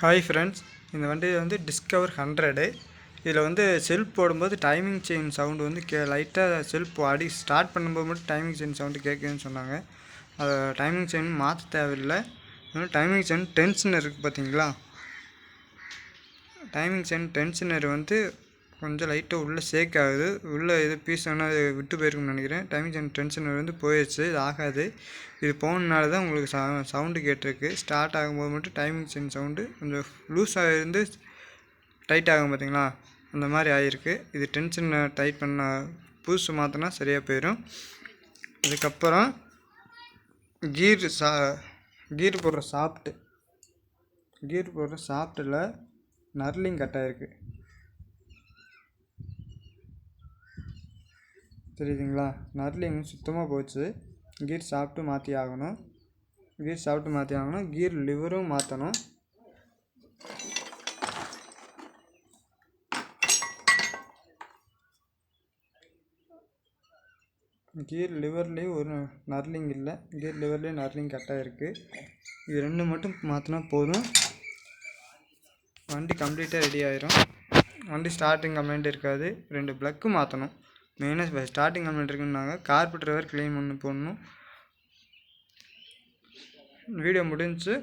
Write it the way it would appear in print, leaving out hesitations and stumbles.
Hi friends, இந்த வண்டி வந்து டிஸ்கவர் 100. இதில் வந்து செல்ஃப் போடும்போது டைமிங் செயின் சவுண்டு வந்து லைட்டாக செல்ஃப் அடி ஸ்டார்ட் பண்ணும்போது மட்டும் டைமிங் செயின் சவுண்டு கேட்குதுன்னு சொன்னாங்க. அதை டைமிங் செயின் மாற்ற தேவையில்லை. டைமிங் செயின் டென்ஷனர் இருக்குது பார்த்தீங்களா, டைமிங் செயின் டென்ஷனர் வந்து கொஞ்சம் லைட்டாக உள்ளே ஷேக் ஆகுது. உள்ளே இது பீஸ் ஆனால் விட்டு போயிருக்குன்னு நினைக்கிறேன். டைமிங் செயின் டென்ஷனர் வந்து போயிடுச்சு, இது ஆகாது. இது போனதுனால தான் உங்களுக்கு சவுண்டு கேட்டிருக்கு. ஸ்டார்ட் ஆகும்போது மட்டும் டைமிங் செயின் சவுண்டு கொஞ்சம் லூஸாக இருந்து டைட் ஆகும் பார்த்தீங்களா, அந்த மாதிரி ஆகிருக்கு. இது டென்ஷன் டைட் பண்ண புதுசு மாற்றினா சரியாக போயிடும். இதுக்கப்புறம் கீர் போடுற சாஃப்ட்டில் நர்லிங் கட் ஆகிருக்கு, தெரியுதுங்களா? நர்லிங் சுத்தமாக போச்சு. கீர் சாப்பிட்டு மாற்றி ஆகணும். கீர் லிவரும் மாற்றணும். கீர் லிவர்லேயும் ஒரு நர்லிங் இல்லை, கீர் லிவர்லேயும் நர்லிங் கட்டாக இருக்குது. இது ரெண்டு மட்டும் மாற்றினா போதும், வண்டி கம்ப்ளீட்டாக ரெடி ஆயிரும். வண்டி ஸ்டார்டிங் கம்ப்ளைண்ட் இருக்காது. 2 ப்ளக்கு மாற்றணும். மெயினாக ஸ்டார்டிங் கம்ப்ளைண்ட் இருக்குன்னாங்க. கார்பெட்டர் வேறு க்ளீன் பண்ணி போடணும். வீடியோ முடிஞ்சிச்சு.